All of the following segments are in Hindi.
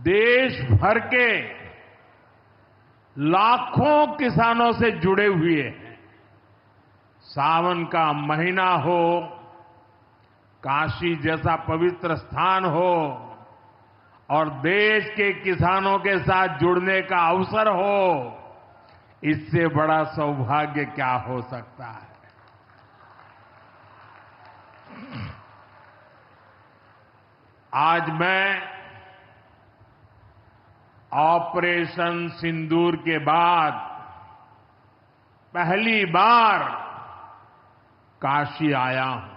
देश भर के लाखों किसानों से जुड़े हुए हैं। सावन का महीना हो, काशी जैसा पवित्र स्थान हो और देश के किसानों के साथ जुड़ने का अवसर हो, इससे बड़ा सौभाग्य क्या हो सकता है। आज मैं ऑपरेशन सिंदूर के बाद पहली बार काशी आया हूं।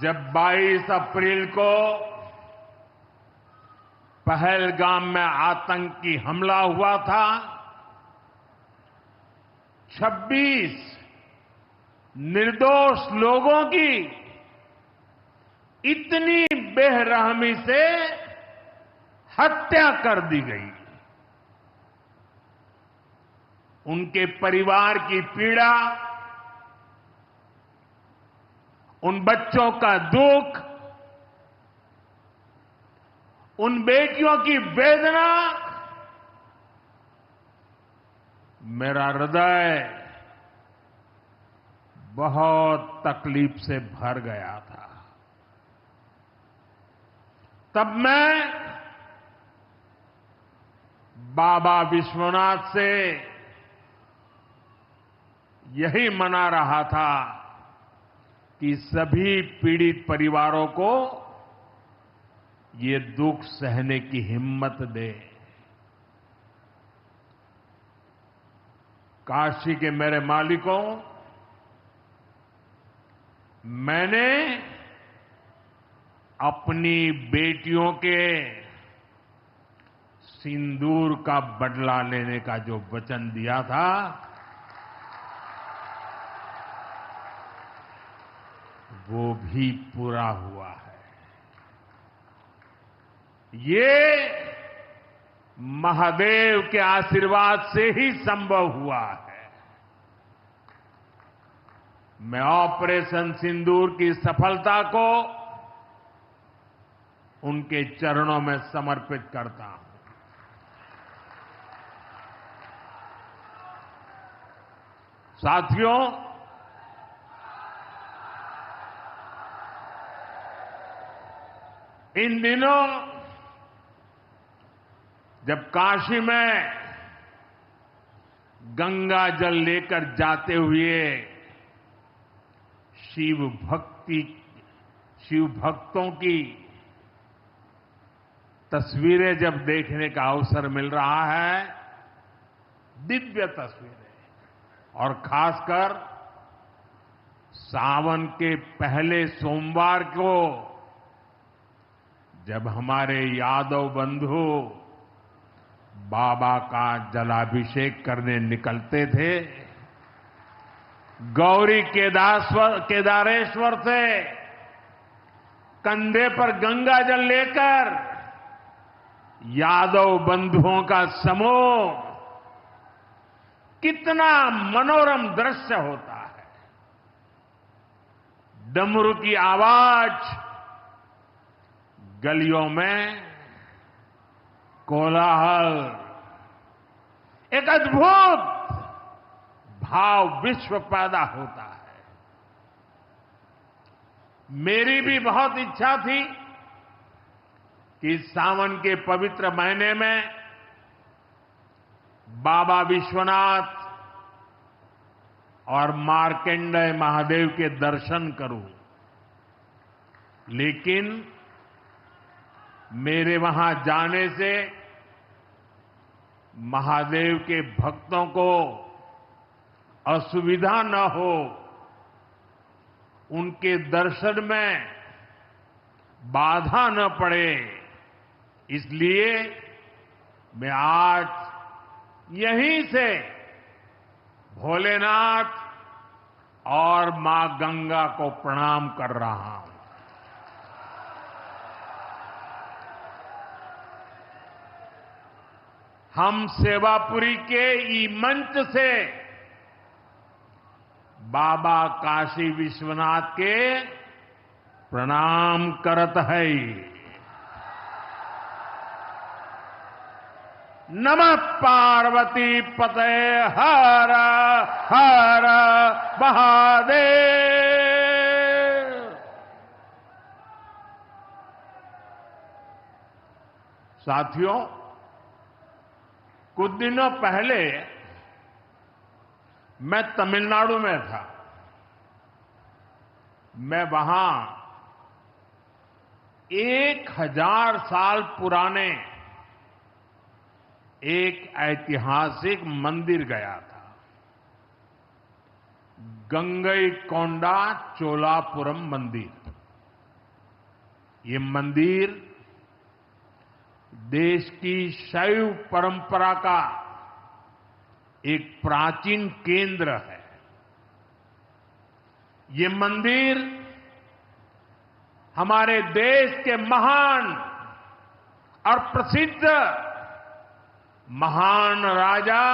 जब 22 अप्रैल को पहलगाम में आतंकी हमला हुआ था, 26 निर्दोष लोगों की इतनी बेरहमी से हत्या कर दी गई। उनके परिवार की पीड़ा, उन बच्चों का दुख, उन बेटियों की वेदना, मेरा हृदय बहुत तकलीफ से भर गया था। तब मैं बाबा विश्वनाथ से यही मना रहा था कि सभी पीड़ित परिवारों को ये दुख सहने की हिम्मत दे। काशी के मेरे मालिकों, मैंने अपनी बेटियों के सिंदूर का बदला लेने का जो वचन दिया था, वो भी पूरा हुआ है। ये महादेव के आशीर्वाद से ही संभव हुआ है। मैं ऑपरेशन सिंदूर की सफलता को उनके चरणों में समर्पित करता हूं। साथियों, इन दिनों जब काशी में गंगा जल लेकर जाते हुए शिव भक्तों की तस्वीरें जब देखने का अवसर मिल रहा है, दिव्य तस्वीरें, और खासकर सावन के पहले सोमवार को जब हमारे यादव बंधु बाबा का जलाभिषेक करने निकलते थे, गौरी केदारेश्वर से कंधे पर गंगा जल लेकर यादव बंधुओं का समूह, कितना मनोरम दृश्य होता है। डमरू की आवाज, गलियों में कोलाहल, एक अद्भुत भाव विश्व पैदा होता है। मेरी भी बहुत इच्छा थी कि सावन के पवित्र महीने में बाबा विश्वनाथ और मार्कंडेय महादेव के दर्शन करूं, लेकिन मेरे वहां जाने से महादेव के भक्तों को असुविधा न हो, उनके दर्शन में बाधा न पड़े, इसलिए मैं आज यहीं से भोलेनाथ और मां गंगा को प्रणाम कर रहा हूं। हम सेवापुरी के ई मंच से बाबा काशी विश्वनाथ के प्रणाम करत है। नमः पार्वती पते हर हर महादेव। साथियों, कुछ दिनों पहले मैं तमिलनाडु में था। मैं वहां 1000 साल पुराने एक ऐतिहासिक मंदिर गया था, गंगईकोंडा चोलापुरम मंदिर। ये मंदिर देश की शैव परंपरा का एक प्राचीन केंद्र है। ये मंदिर हमारे देश के महान और प्रसिद्ध महान राजा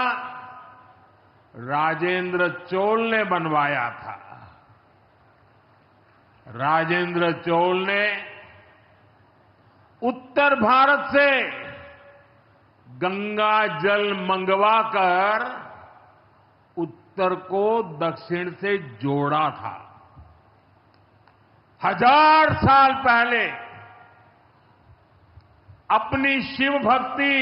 राजेंद्र चोल ने बनवाया था। राजेंद्र चोल ने उत्तर भारत से गंगा जल मंगवाकर उत्तर को दक्षिण से जोड़ा था। 1000 साल पहले अपनी शिव भक्ति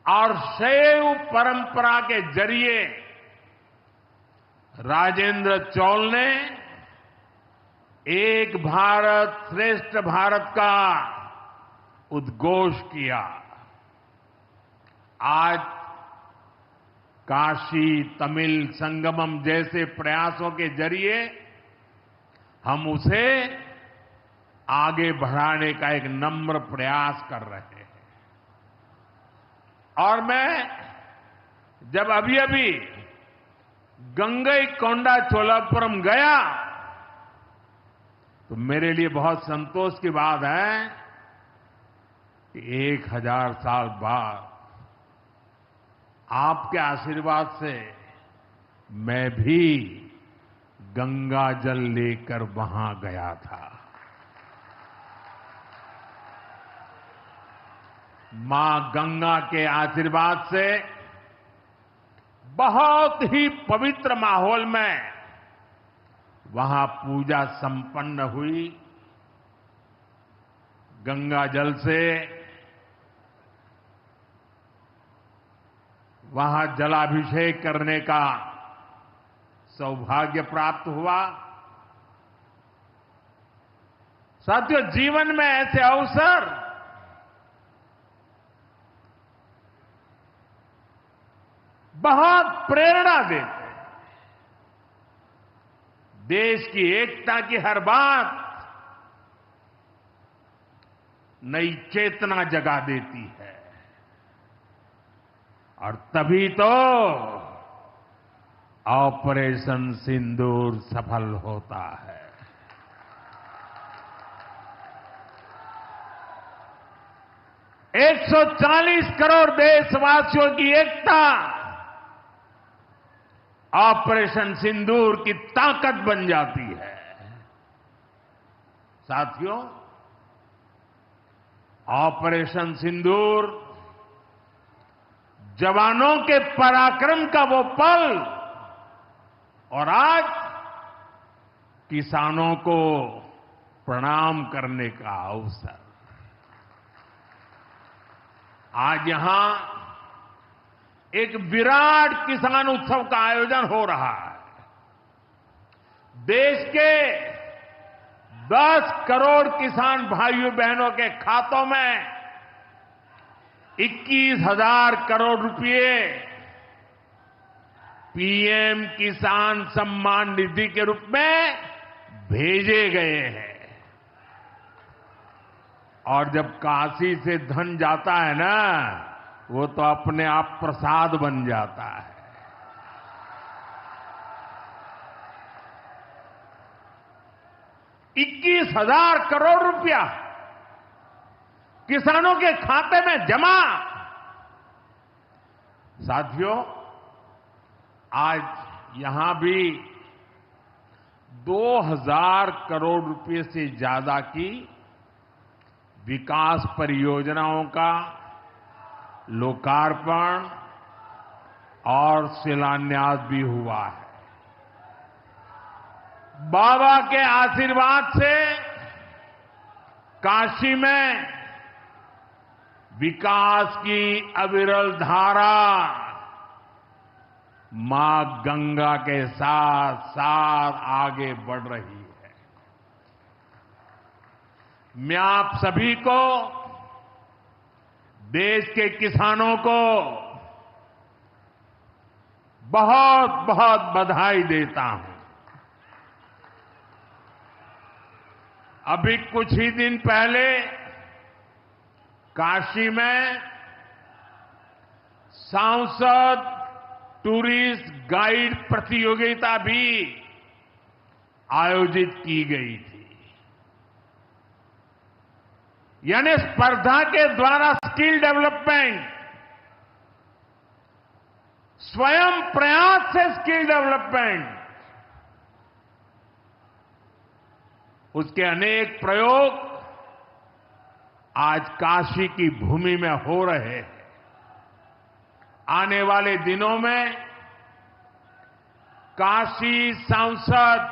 और शैव परंपरा के जरिए राजेंद्र चोल ने एक भारत श्रेष्ठ भारत का उद्घोष किया। आज काशी तमिल संगमम जैसे प्रयासों के जरिए हम उसे आगे बढ़ाने का एक नम्र प्रयास कर रहे हैं। और मैं जब अभी गंगईकोंडा चोलापुरम गया तो मेरे लिए बहुत संतोष की बात है कि 1000 साल बाद आपके आशीर्वाद से मैं भी गंगा जल लेकर वहां गया था। मां गंगा के आशीर्वाद से बहुत ही पवित्र माहौल में वहां पूजा संपन्न हुई। गंगा जल से वहां जलाभिषेक करने का सौभाग्य प्राप्त हुआ। साथियों, जीवन में ऐसे अवसर बहुत प्रेरणा देते हैं। देश की एकता की हर बात नई चेतना जगा देती है और तभी तो ऑपरेशन सिंदूर सफल होता है। 140 करोड़ देशवासियों की एकता ऑपरेशन सिंदूर की ताकत बन जाती है। साथियों, ऑपरेशन सिंदूर जवानों के पराक्रम का वो पल और आज किसानों को प्रणाम करने का अवसर। आज यहां एक विराट किसान उत्सव का आयोजन हो रहा है। देश के 10 करोड़ किसान भाइयों बहनों के खातों में 21,000 करोड़ रुपए पीएम किसान सम्मान निधि के रूप में भेजे गए हैं। और जब काशी से धन जाता है ना, वो तो अपने आप प्रसाद बन जाता है। $21,000 करोड़ रुपया किसानों के खाते में जमा। साथियों, आज यहां भी 2000 करोड़ रुपए से ज्यादा की विकास परियोजनाओं का लोकार्पण और शिलान्यास भी हुआ है। बाबा के आशीर्वाद से काशी में विकास की अविरल धारा मां गंगा के साथ साथ आगे बढ़ रही है। मैं आप सभी को, देश के किसानों को बहुत बहुत बधाई देता हूं। अभी कुछ ही दिन पहले काशी में सांसद टूरिस्ट गाइड प्रतियोगिता भी आयोजित की गई थी। यानी स्पर्धा के द्वारा स्किल डेवलपमेंट, स्वयं प्रयास से स्किल डेवलपमेंट, उसके अनेक प्रयोग आज काशी की भूमि में हो रहे हैं। आने वाले दिनों में काशी सांसद